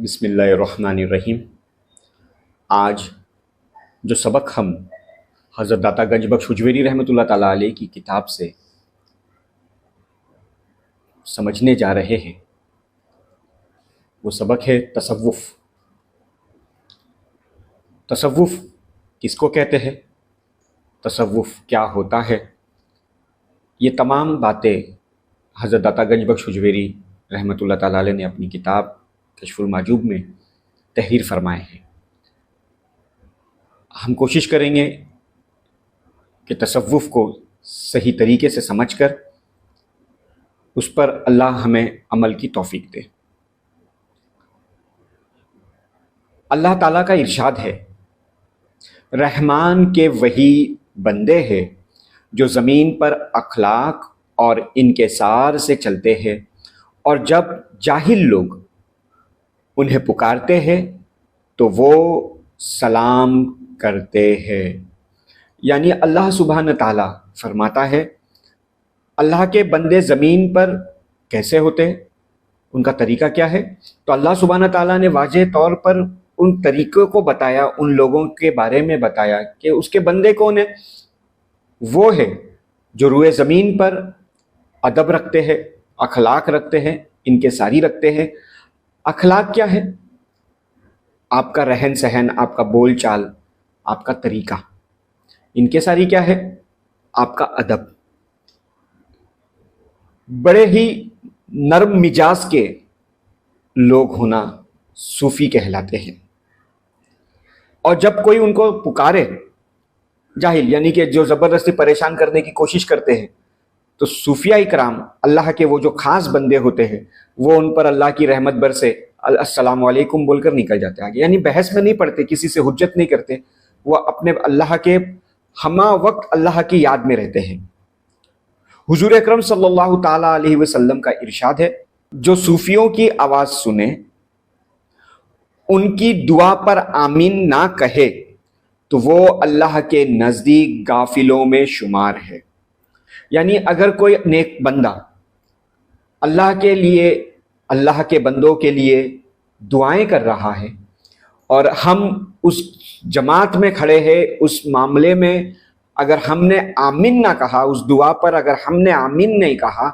بسم اللہ الرحمن الرحیم۔ آج جو سبق ہم حضرت داتا گنج بخش حجویری رحمۃ اللہ تعالیٰ علیہ کی کتاب سے سمجھنے جا رہے ہیں وہ سبق ہے تصوف۔ تصوف کس کو کہتے ہیں، تصوف کیا ہوتا ہے، یہ تمام باتیں حضرت داتا گنج بخش حجویری رحمۃ اللہ تعالیٰ علیہ نے اپنی کتاب کشف المحجوب میں تحریر فرمائے ہیں۔ ہم کوشش کریں گے کہ تصوف کو صحیح طریقے سے سمجھ کر اس پر اللہ ہمیں عمل کی توفیق دے۔ اللہ تعالیٰ کا ارشاد ہے، رحمان کے وہی بندے ہیں جو زمین پر اخلاق اور انکسار سے چلتے ہیں، اور جب جاہل لوگ انہیں پکارتے ہیں تو وہ سلام کرتے ہیں۔ یعنی اللہ سبحانہ تعالیٰ فرماتا ہے اللہ کے بندے زمین پر کیسے ہوتے ہیں، ان کا طریقہ کیا ہے، تو اللہ سبحانہ تعالیٰ نے واضح طور پر ان طریقوں کو بتایا، ان لوگوں کے بارے میں بتایا کہ اس کے بندے کون ہیں۔ وہ ہے جو روئے زمین پر ادب رکھتے ہیں، اخلاق رکھتے ہیں، انکساری رکھتے ہیں۔ اخلاق کیا ہے؟ آپ کا رہن سہن، آپ کا بول چال، آپ کا طریقہ۔ انکساری کیا ہے؟ آپ کا ادب۔ بڑے ہی نرم مزاج کے لوگ ہونا صوفی کہلاتے ہیں۔ اور جب کوئی ان کو پکارے، جاہل یعنی کہ جو زبردستی پریشان کرنے کی کوشش کرتے ہیں، تو صوفیاء اکرام اللہ کے وہ جو خاص بندے ہوتے ہیں وہ ان پر اللہ کی رحمت برسے السلام علیکم بول کر نکل جاتے ہیں آگے۔ یعنی بحث میں نہیں پڑتے، کسی سے حجت نہیں کرتے، وہ اپنے اللہ کے ہمہ وقت اللہ کی یاد میں رہتے ہیں۔ حضور اکرم صلی اللہ تعالیٰ علیہ وسلم کا ارشاد ہے، جو صوفیوں کی آواز سنے، ان کی دعا پر آمین نہ کہے تو وہ اللہ کے نزدیک غافلوں میں شمار ہے۔ یعنی اگر کوئی نیک بندہ اللہ کے لیے، اللہ کے بندوں کے لیے دعائیں کر رہا ہے، اور ہم اس جماعت میں کھڑے ہیں، اس معاملے میں اگر ہم نے آمین نہ کہا، اس دعا پر اگر ہم نے آمین نہیں کہا،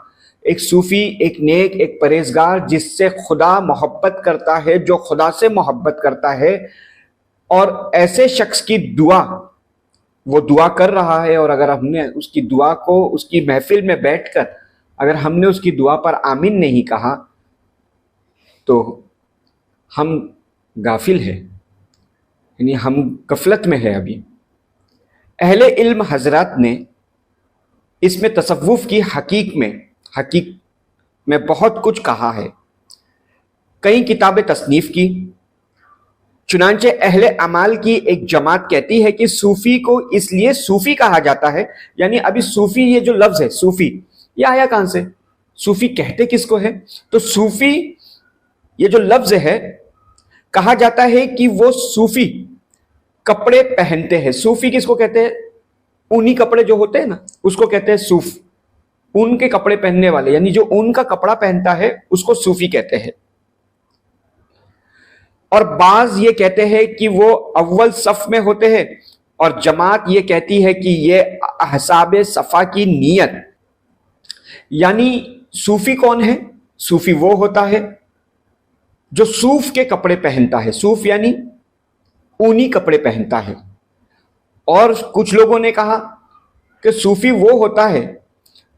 ایک صوفی، ایک نیک، ایک پرہیزگار جس سے خدا محبت کرتا ہے، جو خدا سے محبت کرتا ہے، اور ایسے شخص کی دعا وہ دعا کر رہا ہے، اور اگر ہم نے اس کی دعا کو، اس کی محفل میں بیٹھ کر اگر ہم نے اس کی دعا پر آمین نہیں کہا تو ہم غافل ہیں، یعنی ہم غفلت میں ہیں ابھی۔ اہل علم حضرات نے اس میں تصوف کی حقیق میں بہت کچھ کہا ہے، کئی کتابیں تصنیف کی۔ چنانچہ اہل اعمال کی ایک جماعت کہتی ہے کہ صوفی کو اس لیے صوفی کہا جاتا ہے، یعنی ابھی صوفی، یہ جو لفظ ہے صوفی، یہ آیا کہاں سے؟ صوفی کہتے کس کو ہے؟ تو صوفی یہ جو لفظ ہے، کہا جاتا ہے کہ وہ صوفی کپڑے پہنتے ہیں۔ صوفی کس کو کہتے ہیں؟ اونی کپڑے جو ہوتے ہیں نا، اس کو کہتے ہیں صوف۔ اون کے کپڑے پہننے والے، یعنی جو اون کا کپڑا پہنتا ہے اس کو صوفی کہتے ہیں۔ اور بعض یہ کہتے ہیں کہ وہ اول صف میں ہوتے ہیں، اور جماعت یہ کہتی ہے کہ یہ احزاب صفا کی نیت۔ یعنی صوفی کون ہے؟ صوفی وہ ہوتا ہے جو صوف کے کپڑے پہنتا ہے، صوف یعنی اونی کپڑے پہنتا ہے۔ اور کچھ لوگوں نے کہا کہ صوفی وہ ہوتا ہے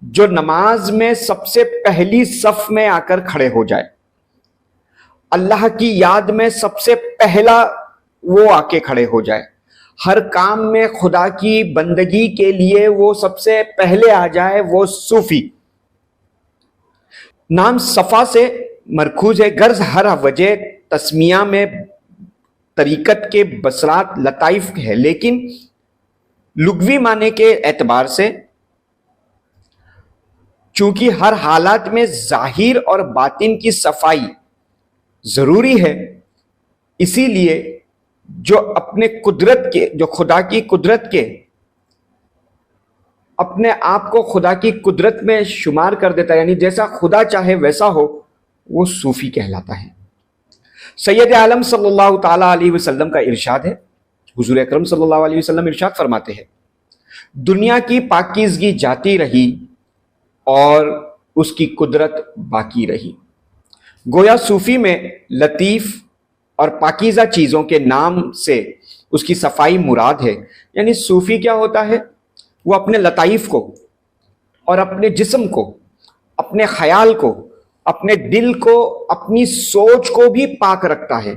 جو نماز میں سب سے پہلی صف میں آ کر کھڑے ہو جائے، اللہ کی یاد میں سب سے پہلا وہ آ کے کھڑے ہو جائے، ہر کام میں خدا کی بندگی کے لیے وہ سب سے پہلے آ جائے، وہ صوفی۔ نام صفا سے مرکوز ہے، غرض ہر وجہ تسمیہ میں طریقت کے بصرات لطائف ہے، لیکن لغوی معنی کے اعتبار سے چونکہ ہر حالات میں ظاہر اور باطن کی صفائی ضروری ہے، اسی لیے جو اپنے قدرت کے، جو خدا کی قدرت کے، اپنے آپ کو خدا کی قدرت میں شمار کر دیتا ہے، یعنی جیسا خدا چاہے ویسا ہو، وہ صوفی کہلاتا ہے۔ سید عالم صلی اللہ تعالیٰ علیہ وسلم کا ارشاد ہے، حضور اکرم صلی اللہ علیہ وسلم ارشاد فرماتے ہیں، دنیا کی پاکیزگی جاتی رہی اور اس کی قدرت باقی رہی۔ گویا صوفی میں لطیف اور پاکیزہ چیزوں کے نام سے اس کی صفائی مراد ہے۔ یعنی صوفی کیا ہوتا ہے؟ وہ اپنے لطائف کو اور اپنے جسم کو، اپنے خیال کو، اپنے دل کو، اپنی سوچ کو بھی پاک رکھتا ہے۔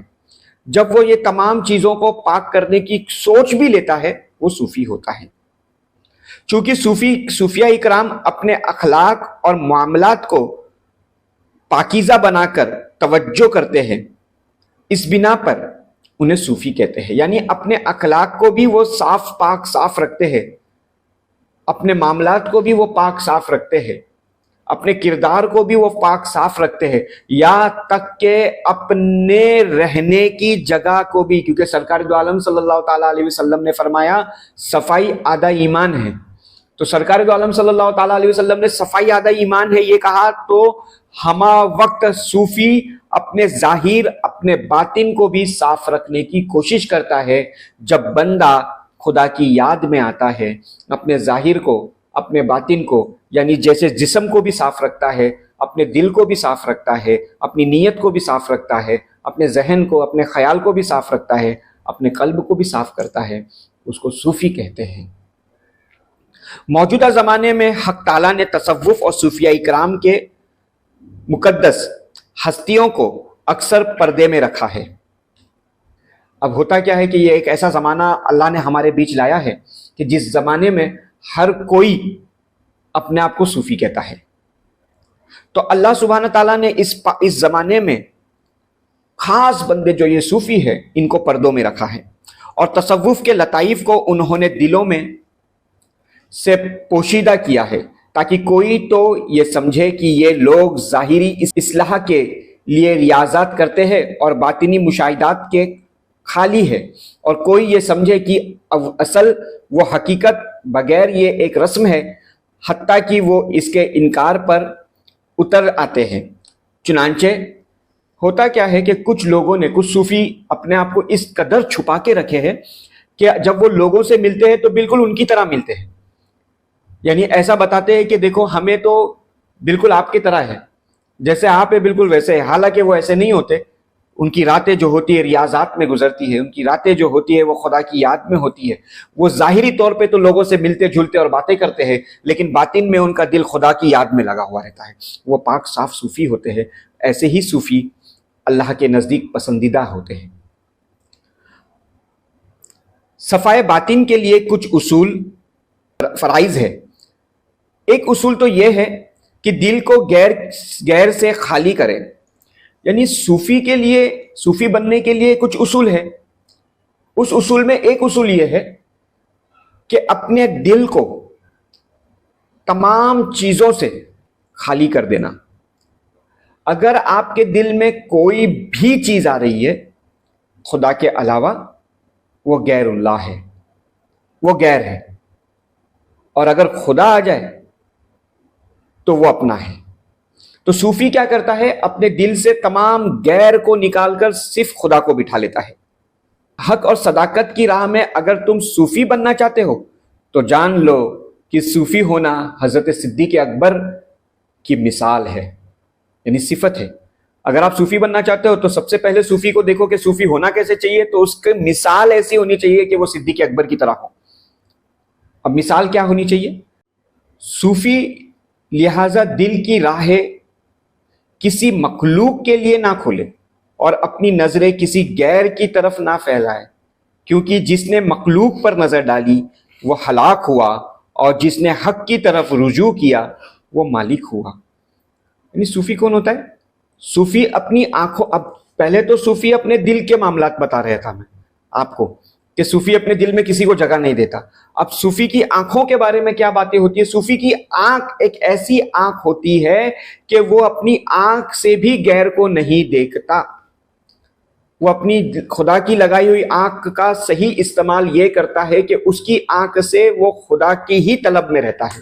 جب وہ یہ تمام چیزوں کو پاک کرنے کی سوچ بھی لیتا ہے، وہ صوفی ہوتا ہے۔ چونکہ صوفیہ اکرام اپنے اخلاق اور معاملات کو پاکیزہ بنا کر توجہ کرتے ہیں، اس بنا پر انہیں صوفی کہتے ہیں۔ یعنی اپنے اخلاق کو بھی وہ صاف رکھتے ہیں، اپنے معاملات کو بھی وہ پاک صاف رکھتے ہیں، اپنے کردار کو بھی وہ پاک صاف رکھتے ہیں، یہاں تک کہ اپنے رہنے کی جگہ کو بھی، کیونکہ سرکار دو عالم صلی اللہ تعالیٰ علیہ وسلم نے فرمایا صفائی آدھا ایمان ہے۔ تو سرکار دو عالم صلی اللہ تعالیٰ علیہ وسلم نے صفائی آدھا ایمان ہے یہ کہا، تو ہما وقت صوفی اپنے ظاہر اپنے باطن کو بھی صاف رکھنے کی کوشش کرتا ہے۔ جب بندہ خدا کی یاد میں آتا ہے، اپنے ظاہر کو، اپنے باطن کو، یعنی جیسے جسم کو بھی صاف رکھتا ہے، اپنے دل کو بھی صاف رکھتا ہے، اپنی نیت کو بھی صاف رکھتا ہے، اپنے ذہن کو، اپنے خیال کو بھی صاف رکھتا ہے، اپنے قلب کو بھی صاف کرتا ہے، اس کو صوفی کہتے ہیں۔ موجودہ زمانے میں حق تعالیٰ نے تصوف اور صوفیہ اکرام کے مقدس ہستیوں کو اکثر پردے میں رکھا ہے۔ اب ہوتا کیا ہے کہ یہ ایک ایسا زمانہ اللہ نے ہمارے بیچ لایا ہے کہ جس زمانے میں ہر کوئی اپنے آپ کو صوفی کہتا ہے۔ تو اللہ سبحانہ تعالیٰ نے اس زمانے میں خاص بندے جو یہ صوفی ہے ان کو پردوں میں رکھا ہے، اور تصوف کے لطائف کو انہوں نے دلوں میں سے پوشیدہ کیا ہے، تاکہ کوئی تو یہ سمجھے کہ یہ لوگ ظاہری اصلاح کے لیے ریاضات کرتے ہیں اور باطنی مشاہدات کے خالی ہے، اور کوئی یہ سمجھے کہ اصل وہ حقیقت بغیر یہ ایک رسم ہے، حتیٰ کہ وہ اس کے انکار پر اتر آتے ہیں۔ چنانچہ ہوتا کیا ہے کہ کچھ لوگوں نے، کچھ صوفی اپنے آپ کو اس قدر چھپا کے رکھے ہیں کہ جب وہ لوگوں سے ملتے ہیں تو بالکل ان کی طرح ملتے ہیں، یعنی ایسا بتاتے ہیں کہ دیکھو ہمیں تو بالکل آپ کی طرح ہے، جیسے آپ ہیں بالکل ویسے ہے، حالانکہ وہ ایسے نہیں ہوتے۔ ان کی راتیں جو ہوتی ہے ریاضات میں گزرتی ہے، ان کی راتیں جو ہوتی ہے وہ خدا کی یاد میں ہوتی ہے۔ وہ ظاہری طور پہ تو لوگوں سے ملتے جلتے اور باتیں کرتے ہیں، لیکن باطن میں ان کا دل خدا کی یاد میں لگا ہوا رہتا ہے۔ وہ پاک صاف صوفی ہوتے ہیں۔ ایسے ہی صوفی اللہ کے نزدیک پسندیدہ ہوتے ہیں۔ صفائے باطن کے لیے کچھ اصول فرائض ہے۔ ایک اصول تو یہ ہے کہ دل کو غیر سے خالی کرے، یعنی صوفی کے لیے، صوفی بننے کے لیے کچھ اصول ہے۔ اس اصول میں ایک اصول یہ ہے کہ اپنے دل کو تمام چیزوں سے خالی کر دینا۔ اگر آپ کے دل میں کوئی بھی چیز آ رہی ہے خدا کے علاوہ، وہ غیر اللہ ہے، وہ غیر ہے، اور اگر خدا آ جائے تو وہ اپنا ہے۔ تو صوفی کیا کرتا ہے؟ اپنے دل سے تمام غیر کو نکال کر صرف خدا کو بٹھا لیتا ہے۔ حق اور صداقت کی راہ میں اگر تم صوفی بننا چاہتے ہو تو جان لو کہ صوفی ہونا حضرت صدیق اکبر کی مثال ہے، یعنی صفت ہے۔ اگر آپ صوفی بننا چاہتے ہو تو سب سے پہلے صوفی کو دیکھو کہ صوفی ہونا کیسے چاہیے، تو اس کی مثال ایسی ہونی چاہیے کہ وہ صدیق اکبر کی طرح ہو۔ اب مثال کیا ہونی چاہیے؟ صوفی لہذا دل کی راہیں کسی مخلوق کے لیے نہ کھولے اور اپنی نظریں کسی غیر کی طرف نہ پھیلائے، کیونکہ جس نے مخلوق پر نظر ڈالی وہ ہلاک ہوا، اور جس نے حق کی طرف رجوع کیا وہ مالک ہوا۔ یعنی صوفی کون ہوتا ہے؟ صوفی اپنی آنکھوں، اب پہلے تو صوفی اپنے دل کے معاملات بتا رہا تھا میں آپ کو کہ صوفی اپنے دل میں کسی کو جگہ نہیں دیتا۔ اب صوفی کی آنکھوں کے بارے میں کیا باتیں ہوتی ہے؟ صوفی کی آنکھ ایک ایسی آنکھ ہوتی ہے کہ وہ اپنی آنکھ سے بھی غیر کو نہیں دیکھتا۔ وہ اپنی خدا کی لگائی ہوئی آنکھ کا صحیح استعمال یہ کرتا ہے کہ اس کی آنکھ سے وہ خدا کی ہی طلب میں رہتا ہے،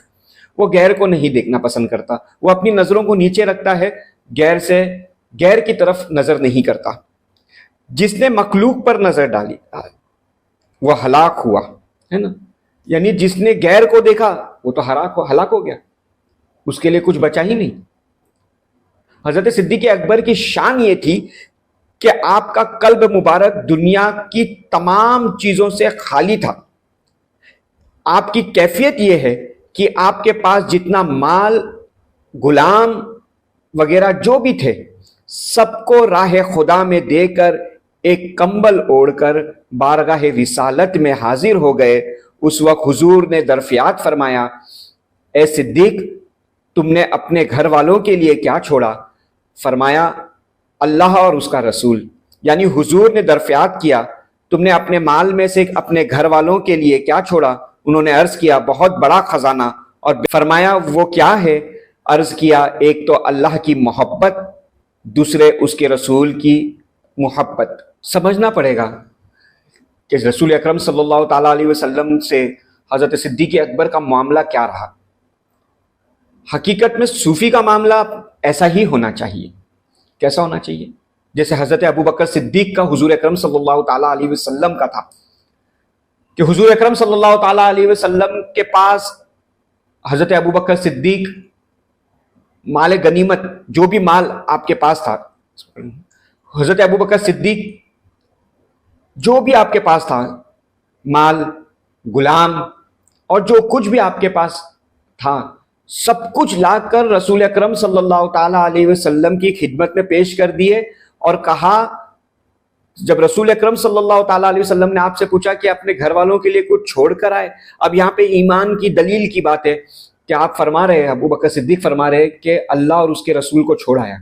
وہ غیر کو نہیں دیکھنا پسند کرتا۔ وہ اپنی نظروں کو نیچے رکھتا ہے، غیر کی طرف نظر نہیں کرتا۔ جس نے مخلوق پر نظر ڈالی وہ ہلاک ہوا، ہے نا، یعنی جس نے غیر کو دیکھا وہ تو ہلاک ہو گیا، اس کے لیے کچھ بچا ہی نہیں۔ حضرت صدیق اکبر کی شان یہ تھی کہ آپ کا قلب مبارک دنیا کی تمام چیزوں سے خالی تھا۔ آپ کی کیفیت یہ ہے کہ آپ کے پاس جتنا مال، غلام وغیرہ جو بھی تھے، سب کو راہ خدا میں دے کر ایک کمبل اوڑھ کر بارگاہ رسالت میں حاضر ہو گئے۔ اس وقت حضور نے درفیات فرمایا، اے صدیق، تم نے اپنے گھر والوں کے لیے کیا چھوڑا؟ فرمایا، اللہ اور اس کا رسول۔ یعنی حضور نے درفیات کیا، تم نے اپنے مال میں سے اپنے گھر والوں کے لیے کیا چھوڑا؟ انہوں نے عرض کیا، بہت بڑا خزانہ۔ اور فرمایا، وہ کیا ہے؟ عرض کیا، ایک تو اللہ کی محبت، دوسرے اس کے رسول کی محبت۔ سمجھنا پڑے گا کہ رسول اکرم صلی اللہ تعالیٰ علیہ وسلم سے حضرت صدیق اکبر کا معاملہ کیا رہا۔ حقیقت میں صوفی کا معاملہ ایسا ہی ہونا چاہیے۔ کیسا ہونا چاہیے؟ جیسے حضرت ابو بکر صدیق کا حضور اکرم صلی اللہ تعالیٰ علیہ وسلم کا تھا، کہ حضور اکرم صلی اللہ تعالیٰ علیہ وسلم کے پاس حضرت ابو بکر صدیق مال غنیمت، جو بھی مال آپ کے پاس تھا، حضرت ابو بکر صدیق جو بھی آپ کے پاس تھا، مال، غلام اور جو کچھ بھی آپ کے پاس تھا، سب کچھ لا کر رسول اکرم صلی اللہ تعالیٰ علیہ وسلم کی خدمت میں پیش کر دیے، اور کہا، جب رسول اکرم صلی اللہ تعالیٰ علیہ وسلم نے آپ سے پوچھا کہ اپنے گھر والوں کے لیے کچھ چھوڑ کر آئے۔ اب یہاں پہ ایمان کی دلیل کی بات ہے کہ آپ فرما رہے ہیں، ابو بکر صدیق فرما رہے کہ اللہ اور اس کے رسول کو چھوڑایا،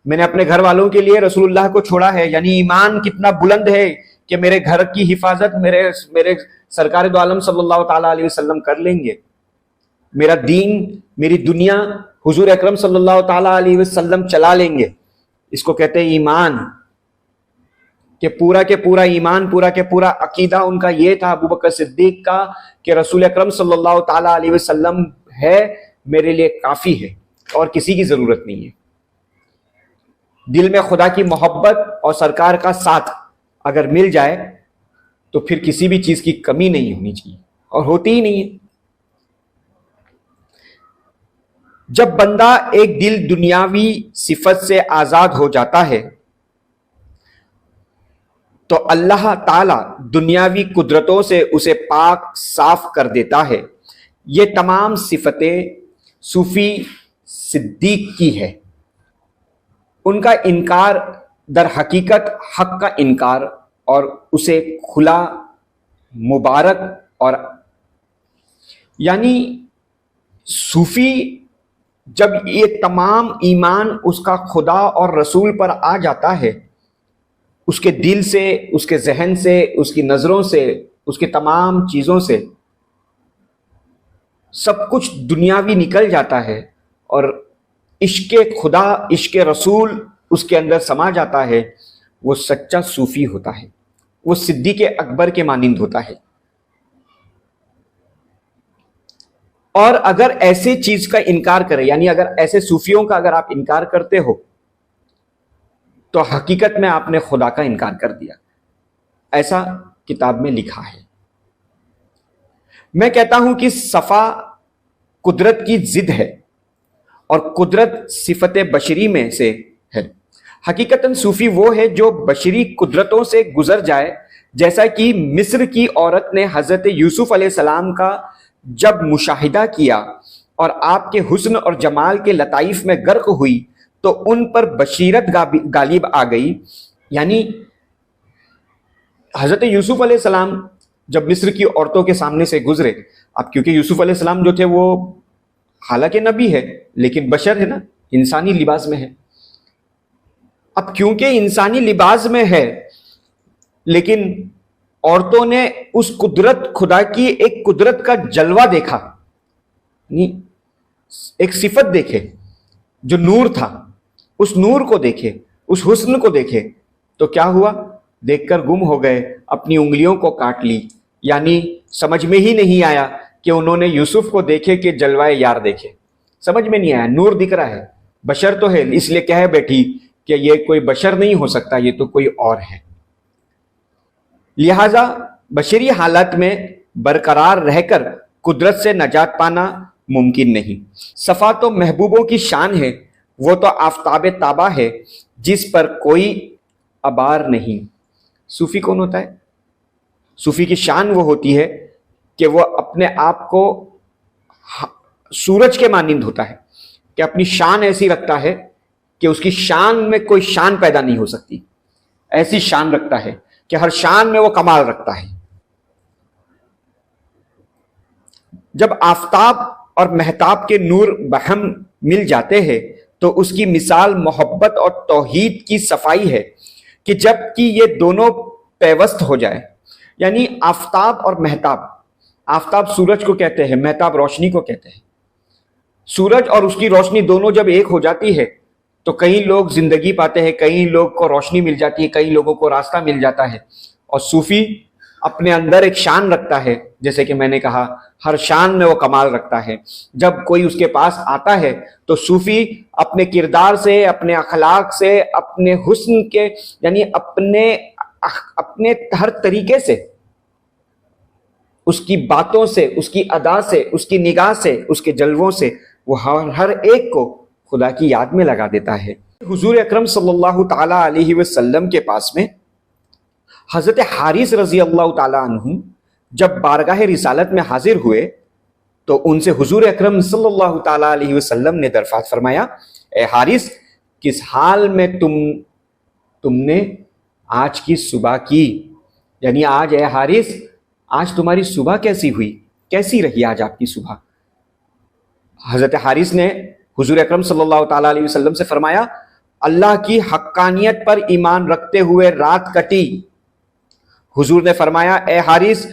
میں نے اپنے گھر والوں کے لیے رسول اللہ کو چھوڑا ہے۔ یعنی ایمان کتنا بلند ہے کہ میرے گھر کی حفاظت میرے سرکار دو عالم صلی اللہ تعالیٰ علیہ وسلم کر لیں گے، میرا دین، میری دنیا حضور اکرم صلی اللہ تعالیٰ علیہ وسلم چلا لیں گے۔ اس کو کہتے ہیں ایمان، کہ پورا ایمان، پورا کے پورا عقیدہ ان کا یہ تھا ابو بکر صدیق کا، کہ رسول اکرم صلی اللہ تعالیٰ علیہ وسلم ہے میرے لیے کافی ہے اور کسی کی ضرورت نہیں ہے۔ دل میں خدا کی محبت اور سرکار کا ساتھ اگر مل جائے تو پھر کسی بھی چیز کی کمی نہیں ہونی چاہیے، اور ہوتی ہی نہیں ہے۔ جب بندہ ایک دل دنیاوی صفت سے آزاد ہو جاتا ہے تو اللہ تعالیٰ دنیاوی قدرتوں سے اسے پاک صاف کر دیتا ہے۔ یہ تمام صفتیں صوفی صدیق کی ہے۔ ان کا انکار در حقیقت حق کا انکار، اور اسے کھلا مبارک، اور یعنی صوفی جب یہ تمام ایمان اس کا خدا اور رسول پر آ جاتا ہے، اس کے دل سے، اس کے ذہن سے، اس کی نظروں سے، اس کے تمام چیزوں سے سب کچھ دنیاوی نکل جاتا ہے، اور عشق خدا، عشق رسول اس کے اندر سما جاتا ہے، وہ سچا صوفی ہوتا ہے، وہ صدیق اکبر کے مانند ہوتا ہے۔ اور اگر ایسے چیز کا انکار کرے، یعنی اگر ایسے صوفیوں کا اگر آپ انکار کرتے ہو تو حقیقت میں آپ نے خدا کا انکار کر دیا، ایسا کتاب میں لکھا ہے۔ میں کہتا ہوں کہ صفا قدرت کی ضد ہے، اور قدرت صفت بشری میں سے ہے۔ حقیقتاً صوفی وہ ہے جو بشری قدرتوں سے گزر جائے، جیسا کہ مصر کی عورت نے حضرت یوسف علیہ السلام کا جب مشاہدہ کیا اور آپ کے حسن اور جمال کے لطائف میں غرق ہوئی تو ان پر بشیرت غالب آ گئی۔ یعنی حضرت یوسف علیہ السلام جب مصر کی عورتوں کے سامنے سے گزرے، اب کیونکہ یوسف علیہ السلام جو تھے وہ حالانکہ نبی ہے لیکن بشر ہے نا، انسانی لباس میں ہے۔ اب کیونکہ انسانی لباس میں ہے، لیکن عورتوں نے اس قدرت، خدا کی ایک قدرت کا جلوہ دیکھا، ایک صفت دیکھے جو نور تھا، اس نور کو دیکھے، اس حسن کو دیکھے، تو کیا ہوا؟ دیکھ کر گم ہو گئے، اپنی انگلیوں کو کاٹ لی۔ یعنی سمجھ میں ہی نہیں آیا کہ انہوں نے یوسف کو دیکھے کہ جلوہ یار دیکھے، سمجھ میں نہیں آیا، نور دکھ رہا ہے، بشر تو ہے، اس لیے کہہ بیٹھی کہ یہ کوئی بشر نہیں ہو سکتا، یہ تو کوئی اور ہے۔ لہذا بشری حالت میں برقرار رہ کر قدرت سے نجات پانا ممکن نہیں۔ صفات و محبوبوں کی شان ہے، وہ تو آفتاب تابہ ہے جس پر کوئی عبار نہیں۔ صوفی کون ہوتا ہے؟ صوفی کی شان وہ ہوتی ہے کہ وہ اپنے آپ کو سورج کے مانند ہوتا ہے، کہ اپنی شان ایسی رکھتا ہے کہ اس کی شان میں کوئی شان پیدا نہیں ہو سکتی، ایسی شان رکھتا ہے کہ ہر شان میں وہ کمال رکھتا ہے۔ جب آفتاب اور مہتاب کے نور بہم مل جاتے ہیں تو اس کی مثال محبت اور توحید کی صفائی ہے کہ جب کہ یہ دونوں پیوست ہو جائے، یعنی آفتاب اور مہتاب، آفتاب سورج کو کہتے ہیں، مہتاب روشنی کو کہتے ہیں۔ سورج اور اس کی روشنی دونوں جب ایک ہو جاتی ہے تو کئی لوگ زندگی پاتے ہیں، کئی لوگ کو روشنی مل جاتی ہے، کئی لوگوں کو راستہ مل جاتا ہے۔ اور صوفی اپنے اندر ایک شان رکھتا ہے، جیسے کہ میں نے کہا ہر شان میں وہ کمال رکھتا ہے۔ جب کوئی اس کے پاس آتا ہے تو صوفی اپنے کردار سے، اپنے اخلاق سے، اپنے حسن کے، یعنی اپنے ہر طریقے سے، اس کی باتوں سے، اس کی ادا سے، اس کی نگاہ سے، اس کے جلووں سے وہ ہر ایک کو خدا کی یاد میں لگا دیتا ہے۔ حضور اکرم صلی اللہ تعالی علیہ وسلم کے پاس میں حضرت حارث رضی اللہ تعالی عنہ جب بارگاہ رسالت میں حاضر ہوئے تو ان سے حضور اکرم صلی اللہ تعالی علیہ وسلم نے درخواست فرمایا، اے حارث، کس حال میں تم نے آج کی صبح کی؟ یعنی آج اے حارث، آج تمہاری صبح کیسی ہوئی، کیسی رہی آج آپ کی صبح؟ حضرت حارث نے حضور اکرم صلی اللہ تعالی علیہ وسلم سے فرمایا، اللہ کی حقانیت پر ایمان رکھتے ہوئے رات کٹی۔ حضور نے فرمایا، اے حارث،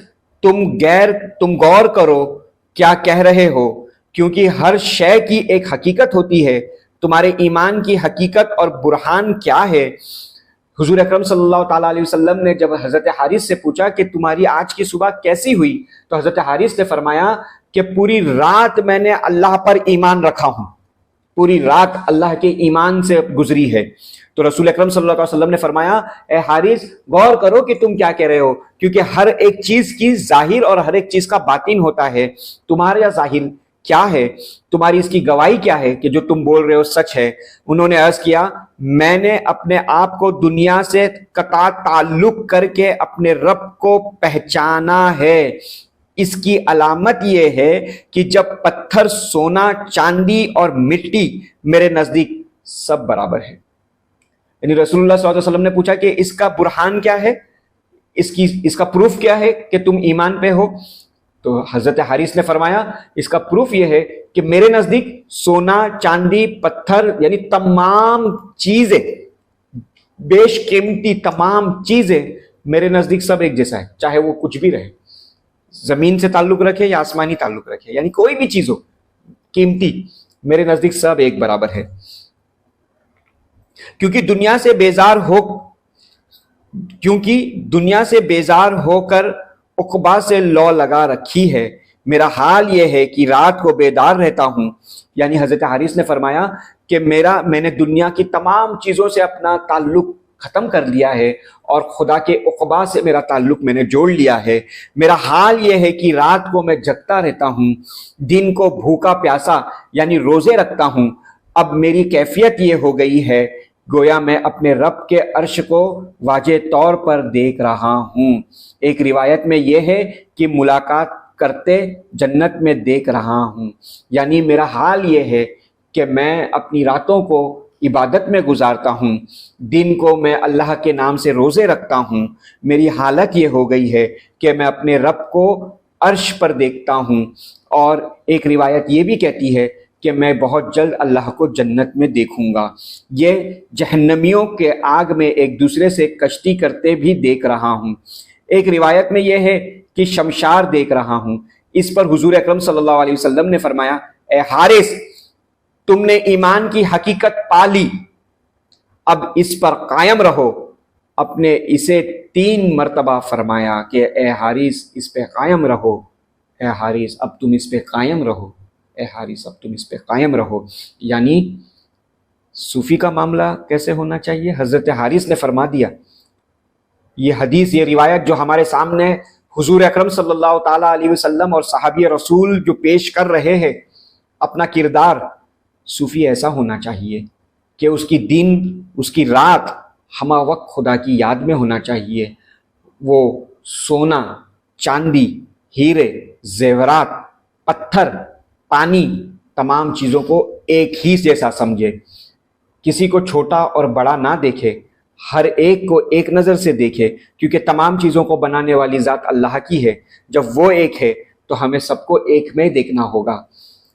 تم غور کرو کیا کہہ رہے ہو، کیونکہ ہر شے کی ایک حقیقت ہوتی ہے، تمہارے ایمان کی حقیقت اور برہان کیا ہے؟ حضور اکرم صلی اللہ تعالیٰ علیہ وسلم نے جب حضرت حارث سے پوچھا کہ تمہاری آج کی صبح کیسی ہوئی، تو حضرت حارث نے فرمایا کہ پوری رات میں نے اللہ پر ایمان رکھا ہوں، پوری رات اللہ کے ایمان سے گزری ہے۔ تو رسول اکرم صلی اللہ علیہ وسلم نے فرمایا، اے حارث، غور کرو کہ تم کیا کہہ رہے ہو، کیونکہ ہر ایک چیز کی ظاہر اور ہر ایک چیز کا باطن ہوتا ہے۔ تمہارا ظاہر کیا ہے، تمہاری اس کی گواہی کیا ہے کہ جو تم بول رہے ہو سچ ہے؟ انہوں نے عرض کیا، میں نے اپنے آپ کو دنیا سے قطع تعلق کر کے اپنے رب کو پہچانا ہے۔ اس کی علامت یہ ہے کہ جب پتھر، سونا، چاندی اور مٹی میرے نزدیک سب برابر ہے۔ یعنی رسول اللہ صلی اللہ علیہ وسلم نے پوچھا کہ اس کا برہان کیا ہے، اس کا پروف کیا ہے کہ تم ایمان پہ ہو؟ تو حضرت حارث نے فرمایا، اس کا پروف یہ ہے کہ میرے نزدیک سونا، چاندی، پتھر، یعنی تمام چیزیں، بیش قیمتی تمام چیزیں میرے نزدیک سب ایک جیسا ہے، چاہے وہ کچھ بھی رہے، زمین سے تعلق رکھے یا آسمانی تعلق رکھے، یعنی کوئی بھی چیز ہو قیمتی، میرے نزدیک سب ایک برابر ہے۔ کیونکہ دنیا سے بیزار ہو کر عقبہ سے لو لگا رکھی ہے، میرا حال یہ ہے کہ رات کو بیدار رہتا ہوں۔ یعنی حضرت حارث نے فرمایا کہ میں نے دنیا کی تمام چیزوں سے اپنا تعلق ختم کر لیا ہے اور خدا کے عقبہ سے میرا تعلق میں نے جوڑ لیا ہے۔ میرا حال یہ ہے کہ رات کو میں جگتا رہتا ہوں، دن کو بھوکا پیاسا یعنی روزے رکھتا ہوں۔ اب میری کیفیت یہ ہو گئی ہے گویا میں اپنے رب کے عرش کو واضح طور پر دیکھ رہا ہوں۔ ایک روایت میں یہ ہے کہ ملاقات کرتے جنت میں دیکھ رہا ہوں۔ یعنی میرا حال یہ ہے کہ میں اپنی راتوں کو عبادت میں گزارتا ہوں، دن کو میں اللہ کے نام سے روزے رکھتا ہوں۔ میری حالت یہ ہو گئی ہے کہ میں اپنے رب کو عرش پر دیکھتا ہوں، اور ایک روایت یہ بھی کہتی ہے کہ میں بہت جلد اللہ کو جنت میں دیکھوں گا۔ یہ جہنمیوں کے آگ میں ایک دوسرے سے کشتی کرتے بھی دیکھ رہا ہوں۔ ایک روایت میں یہ ہے کہ شمشار دیکھ رہا ہوں۔ اس پر حضور اکرم صلی اللہ علیہ وسلم نے فرمایا، اے حارث، تم نے ایمان کی حقیقت پا لی، اب اس پر قائم رہو۔ اپنے اسے 3 مرتبہ فرمایا کہ اے حارث اس پہ قائم رہو، اے حارث اب تم اس پہ قائم رہو، اے حارث اب تم اس پہ قائم رہو۔ یعنی صوفی کا معاملہ کیسے ہونا چاہیے؟ حضرت حارث نے فرما دیا، یہ حدیث، یہ روایت جو ہمارے سامنے حضور اکرم صلی اللہ تعالیٰ علیہ وسلم اور صحابی رسول جو پیش کر رہے ہیں اپنا کردار، صوفی ایسا ہونا چاہیے کہ اس کی دن، اس کی رات ہمہ وقت خدا کی یاد میں ہونا چاہیے. وہ سونا، چاندی، ہیرے، زیورات، پتھر، پانی، تمام چیزوں کو ایک ہی جیسا سمجھے، کسی کو چھوٹا اور بڑا نہ دیکھے، ہر ایک کو ایک نظر سے دیکھے، کیونکہ تمام چیزوں کو بنانے والی ذات اللہ کی ہے. جب وہ ایک ہے تو ہمیں سب کو ایک میں دیکھنا ہوگا.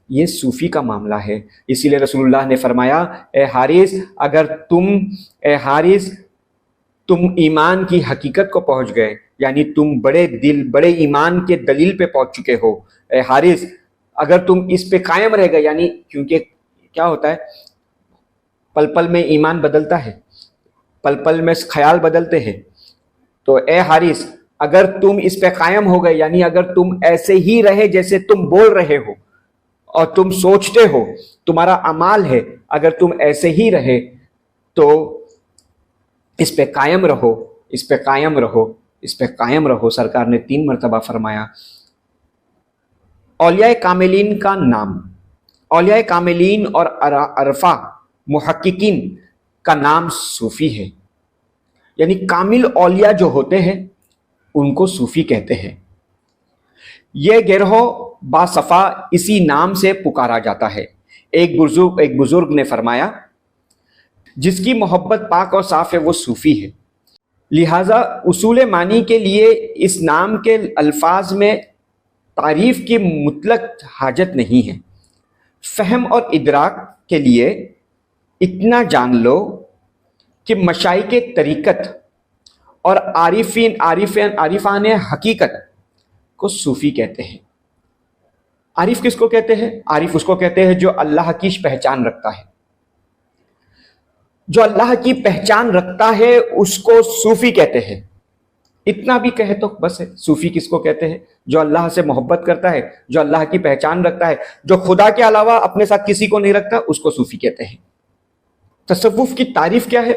یہ صوفی کا معاملہ ہے. اسی لیے رسول اللہ نے فرمایا، اے حارث، اگر تم ایمان کی حقیقت کو پہنچ گئے، یعنی تم بڑے ایمان کے دلیل پہ پہنچ چکے ہو، اے حارث اگر تم اس پہ قائم رہ گئے، یعنی کیونکہ کیا ہوتا ہے، پل پل میں ایمان بدلتا ہے، پل پل میں خیال بدلتے ہیں. تو اے حارث اگر تم اس پہ قائم ہو گئے، یعنی اگر تم ایسے ہی رہے جیسے تم بول رہے ہو اور تم سوچتے ہو، تمہارا اعمال ہے، اگر تم ایسے ہی رہے تو اس پہ قائم رہو، اس پہ قائم رہو، اس پہ قائم رہو. سرکار نے 3 مرتبہ فرمایا. اولیاء کاملین کا نام، اولیاء کاملین اور عرفہ محققین کا نام صوفی ہے. یعنی کامل اولیاء جو ہوتے ہیں ان کو صوفی کہتے ہیں. یہ گروہ باصفا اسی نام سے پکارا جاتا ہے. ایک بزرگ نے فرمایا، جس کی محبت پاک اور صاف ہے وہ صوفی ہے. لہٰذا اصول معنی کے لیے اس نام کے الفاظ میں تعریف کی مطلق حاجت نہیں ہے. فہم اور ادراک کے لیے اتنا جان لو کہ مشائخ طریقت اور عارفان حقیقت کو صوفی کہتے ہیں. عارف کس کو کہتے ہیں؟ عارف اس کو کہتے ہیں جو اللہ کی پہچان رکھتا ہے. جو اللہ کی پہچان رکھتا ہے اس کو صوفی کہتے ہیں. اتنا بھی کہے تو بس ہے. صوفی کس کو کہتے ہیں؟ جو اللہ سے محبت کرتا ہے، جو اللہ کی پہچان رکھتا ہے، جو خدا کے علاوہ اپنے ساتھ کسی کو نہیں رکھتا، اس کو صوفی کہتے ہیں. تصوف کی تعریف کیا ہے؟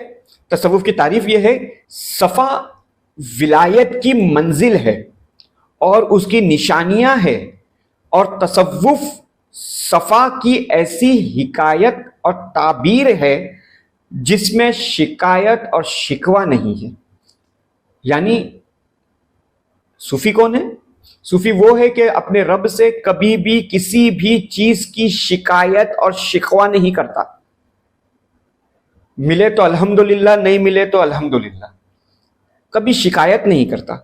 تصوف کی تعریف یہ ہے، صفا ولایت کی منزل ہے اور اس کی نشانیاں ہیں، اور تصوف صفا کی ایسی حکایت اور تعبیر ہے جس میں شکایت اور شکوہ نہیں ہے. یعنی صوفی کون ہے؟ صوفی وہ ہے کہ اپنے رب سے کبھی بھی کسی بھی چیز کی شکایت اور شکوہ نہیں کرتا. ملے تو الحمدللہ، نہیں ملے تو الحمدللہ، کبھی شکایت نہیں کرتا.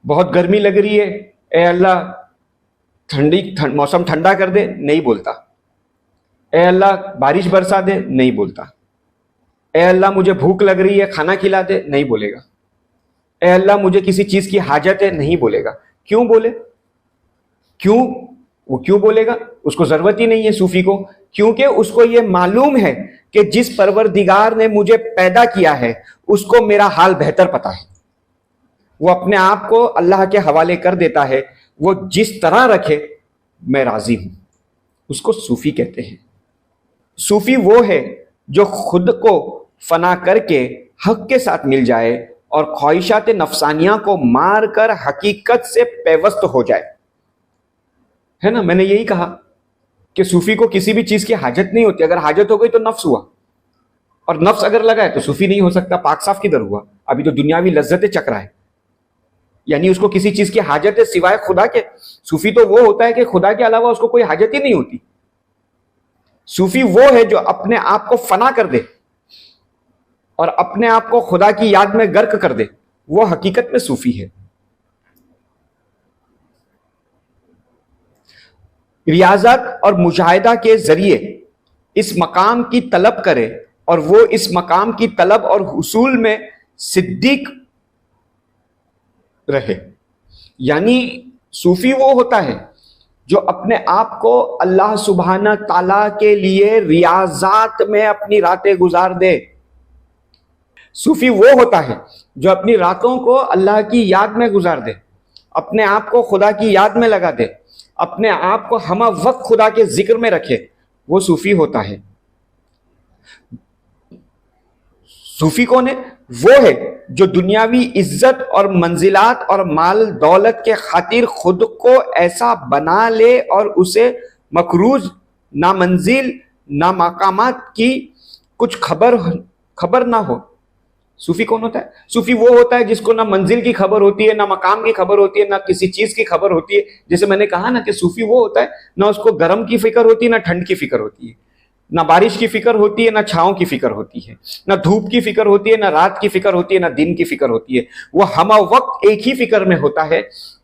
بہت گرمی لگ رہی ہے، اے اللہ موسم ٹھنڈا کر دے، نہیں بولتا. اے اللہ بارش برسا دے، نہیں بولتا. اے اللہ مجھے بھوک لگ رہی ہے، کھانا کھلا دے، نہیں بولے گا. اے اللہ مجھے کسی چیز کی حاجت ہے، نہیں بولے گا. کیوں بولے؟ وہ کیوں بولے گا؟ اس کو ضرورت ہی نہیں ہے صوفی کو، کیونکہ اس کو یہ معلوم ہے کہ جس پروردگار نے مجھے پیدا کیا ہے اس کو میرا حال بہتر پتا ہے. وہ اپنے آپ کو اللہ کے حوالے کر دیتا ہے، وہ جس طرح رکھے میں راضی ہوں. اس کو صوفی کہتے ہیں. صوفی وہ ہے جو خود کو فنا کر کے حق کے ساتھ مل جائے اور خواہشات نفسانیہ کو مار کر حقیقت سے پیوست ہو جائے. ہے نا، میں نے یہی کہا کہ صوفی کو کسی بھی چیز کی حاجت نہیں ہوتی. اگر حاجت ہو گئی تو نفس ہوا، اور نفس اگر لگا ہے تو صوفی نہیں ہو سکتا. پاک صاف کدھر ہوا؟ ابھی تو دنیاوی لذتیں چک رہا ہے. یعنی اس کو کسی چیز کی حاجت ہے سوائے خدا کے. صوفی تو وہ ہوتا ہے کہ خدا کے علاوہ اس کو کوئی حاجت ہی نہیں ہوتی. صوفی وہ ہے جو اپنے آپ کو فنا کر دے اور اپنے آپ کو خدا کی یاد میں غرق کر دے. وہ حقیقت میں صوفی ہے. ریاضت اور مجاہدہ کے ذریعے اس مقام کی طلب کرے اور وہ اس مقام کی طلب اور حصول میں صدیق رہے. یعنی صوفی وہ ہوتا ہے جو اپنے آپ کو اللہ سبحانہ تعالیٰ کے لیے ریاضات میں اپنی راتیں گزار دے. صوفی وہ ہوتا ہے جو اپنی راتوں کو اللہ کی یاد میں گزار دے، اپنے آپ کو خدا کی یاد میں لگا دے، اپنے آپ کو ہمہ وقت خدا کے ذکر میں رکھے. وہ صوفی ہوتا ہے. صوفی کون ہے؟ وہ ہے جو دنیاوی عزت اور منزلات اور مال دولت کے خاطر خود کو ایسا بنا لے اور اسے مکروز نہ منزل نہ مقامات کی کچھ خبر نہ ہو۔ صوفی کون ہوتا ہے؟ صوفی وہ ہوتا ہے جس کو نہ منزل کی خبر ہوتی ہے، نہ مقام کی خبر ہوتی ہے، نہ کسی چیز کی خبر ہوتی ہے۔ جیسے میں نے کہا نا کہ صوفی وہ ہوتا ہے نہ اس کو گرم کی فکر ہوتی ہے، نہ ٹھنڈ کی فکر ہوتی ہے، نہ بارش کی فکر ہوتی ہے، نہ چھاؤں کی فکر ہوتی ہے، نہ دھوپ کی فکر ہوتی ہے، نہ رات کی فکر ہوتی ہے، نہ دن کی فکر ہوتی ہے۔ وہ ہمہ وقت ایک ہی فکر میں ہوتا ہے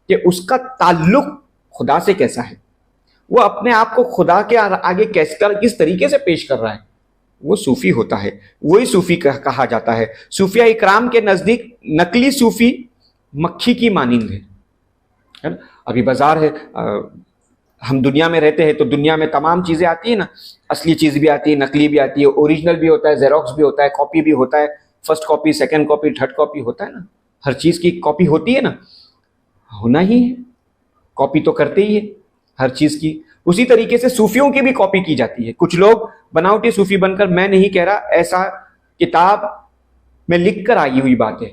کہ اس کا تعلق خدا سے کیسا ہے، وہ اپنے آپ کو خدا کے آگے کس طریقے سے پیش کر رہا ہے، وہ صوفی ہوتا ہے۔ وہی صوفی کہا جاتا ہے۔ صوفیہ اکرام کے نزدیک نقلی صوفی مکھی کی مانند ہے۔ ابھی بازار ہے، ہم دنیا میں رہتے ہیں تو دنیا میں تمام چیزیں آتی ہیں نا، اصلی چیز بھی آتی ہے، نقلی بھی آتی ہے، اوریجنل بھی ہوتا ہے، زیروکس بھی ہوتا ہے، کاپی بھی ہوتا ہے، first copy, second copy, third copy ہوتا ہے نا، ہر چیز کی کاپی ہوتی ہے نا، ہونا ہی ہے، کاپی تو کرتے ہی ہے ہر چیز کی۔ اسی طریقے سے صوفیوں کی بھی کاپی کی جاتی ہے۔ کچھ لوگ بناوٹی صوفی بن کر، میں نہیں کہہ رہا، ایسا کتاب میں لکھ کر آئی ہوئی بات ہے۔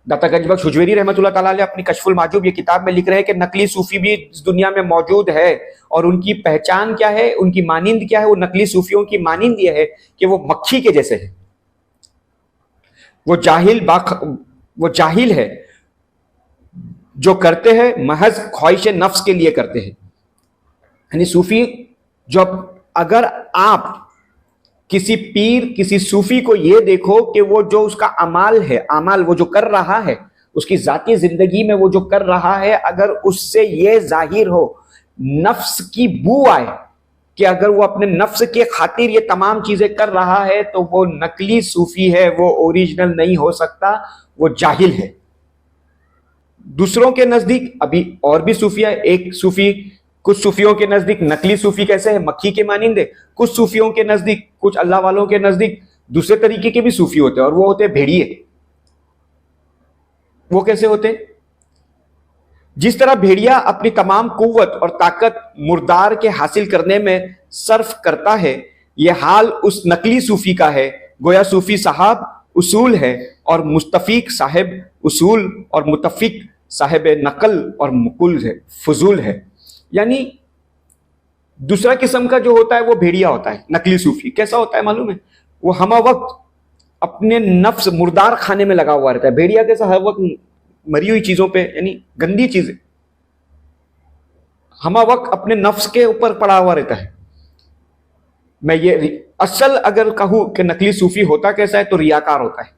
داتا گنج بخش حجویری رحمۃ اللہ تعالیٰ علیہ اپنی کشف المحجوب یہ کتاب میں لکھ رہے ہیں کہ نقلی صوفی بھی اس دنیا میں موجود ہے، اور ان کی پہچان کیا ہے، ان کی مانند کیا ہے؟ وہ نقلی صوفیوں کی مانند یہ ہے کہ وہ مکھی کے جیسے ہے، وہ جاہل ہے، جو کرتے ہیں محض خواہش نفس کے لیے کرتے ہیں۔ یعنی صوفی اگر آپ کسی پیر، کسی صوفی کو یہ دیکھو کہ وہ جو اس کا اعمال ہے، وہ جو کر رہا ہے، اس کی ذاتی زندگی میں وہ جو کر رہا ہے، اگر اس سے یہ ظاہر ہو، نفس کی بو آئے کہ اگر وہ اپنے نفس کے خاطر یہ تمام چیزیں کر رہا ہے، تو وہ نقلی صوفی ہے، وہ اوریجنل نہیں ہو سکتا، وہ جاہل ہے۔ دوسروں کے نزدیک ابھی اور بھی صوفیہ، ایک صوفی، کچھ صوفیوں کے نزدیک نقلی صوفی کیسے ہے؟ مکھی کے مانند ہے۔ کچھ صوفیوں کے نزدیک، کچھ اللہ والوں کے نزدیک دوسرے طریقے کے بھی صوفی ہوتے ہیں، اور وہ ہوتے ہیں بھیڑیے۔ وہ کیسے ہوتے؟ جس طرح بھیڑیا اپنی تمام قوت اور طاقت مردار کے حاصل کرنے میں صرف کرتا ہے، یہ حال اس نقلی صوفی کا ہے۔ گویا صوفی صاحب اصول ہے اور مستفیق صاحب اصول، اور متفق صاحب نقل اور مقل ہے، فضول ہے۔ یعنی دوسرا قسم کا جو ہوتا ہے وہ بھیڑیا ہوتا ہے۔ نقلی صوفی کیسا ہوتا ہے معلوم ہے؟ وہ ہمہ وقت اپنے نفس مردار کھانے میں لگا ہوا رہتا ہے۔ بھیڑیا کیسا؟ ہر وقت مری ہوئی چیزوں پہ، یعنی گندی چیزیں، ہمہ وقت اپنے نفس کے اوپر پڑا ہوا رہتا ہے۔ میں یہ اصل اگر کہوں کہ نقلی صوفی ہوتا کیسا ہے، تو ریاکار ہوتا ہے۔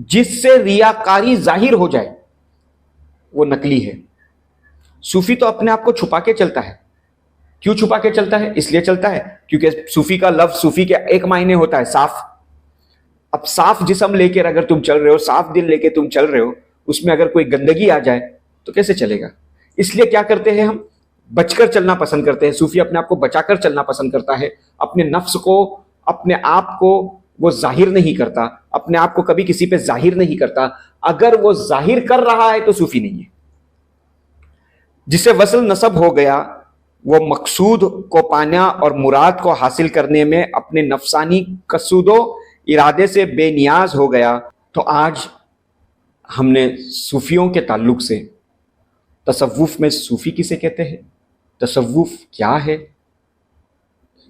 جس سے ریاکاری ظاہر ہو جائے وہ نقلی ہے۔ صوفی تو اپنے آپ کو چھپا کے چلتا ہے۔ کیوں چھپا کے چلتا ہے؟ اس لیے چلتا ہے کیونکہ صوفی کا لفظ، صوفی کے ایک معنی ہوتا ہے صاف۔ اب صاف جسم لے کر اگر تم چل رہے ہو، صاف دل لے کے تم چل رہے ہو، اس میں اگر کوئی گندگی آ جائے تو کیسے چلے گا؟ اس لیے کیا کرتے ہیں ہم؟ بچ کر چلنا پسند کرتے ہیں۔ صوفی اپنے آپ کو بچا کر چلنا پسند کرتا ہے، اپنے نفس کو، اپنے آپ کو وہ ظاہر نہیں کرتا، اپنے آپ کو کبھی کسی پہ ظاہر نہیں کرتا۔ اگر وہ ظاہر کر رہا ہے تو صوفی نہیں ہے۔ جسے وصل نصب ہو گیا، وہ مقصود کو پانا اور مراد کو حاصل کرنے میں اپنے نفسانی قصد و ارادے سے بے نیاز ہو گیا۔ تو آج ہم نے صوفیوں کے تعلق سے، تصوف میں صوفی کسے کہتے ہیں، تصوف کیا ہے،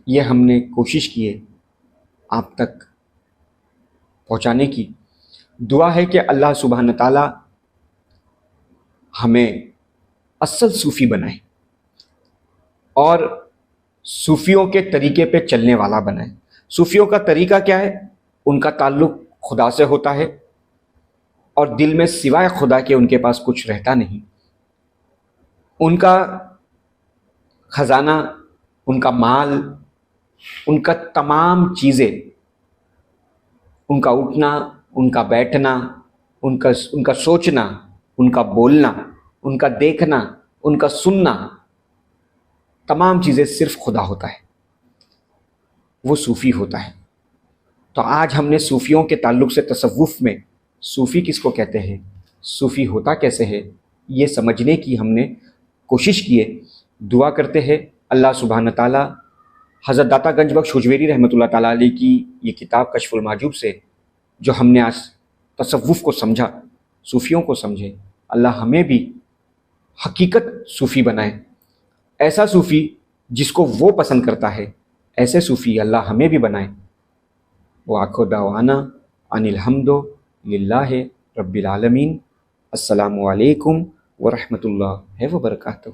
یہ ہم نے کوشش کی ہے آپ تک پہنچانے کی۔ دعا ہے کہ اللہ سبحانہ تعالی ہمیں اصل صوفی بنائے اور صوفیوں کے طریقے پہ چلنے والا بنائے۔ صوفیوں کا طریقہ کیا ہے؟ ان کا تعلق خدا سے ہوتا ہے، اور دل میں سوائے خدا کے ان کے پاس کچھ رہتا نہیں۔ ان کا خزانہ، ان کا مال، ان کا تمام چیزیں، ان کا اٹھنا، ان کا بیٹھنا، ان کا سوچنا، ان کا بولنا، ان کا دیکھنا، ان کا سننا، تمام چیزیں صرف خدا ہوتا ہے، وہ صوفی ہوتا ہے۔ تو آج ہم نے صوفیوں کے تعلق سے تصوف میں صوفی کس کو کہتے ہیں، صوفی ہوتا کیسے ہے، یہ سمجھنے کی ہم نے کوشش کی ہے۔ دعا کرتے ہیں اللہ سبحانہ تعالیٰ حضرت داتا گنج بخش حجویری رحمۃ اللہ تعالیٰ علیہ کی یہ کتاب کشف المحجوب سے جو ہم نے آج تصوف کو سمجھا، صوفیوں کو سمجھے، اللہ ہمیں بھی حقیقت صوفی بنائے، ایسا صوفی جس کو وہ پسند کرتا ہے، ایسے صوفی اللہ ہمیں بھی بنائے۔ وآخر دعوانا ان الحمد للہ رب العالمین۔ السلام علیکم ورحمۃ اللہ وبرکاتہ۔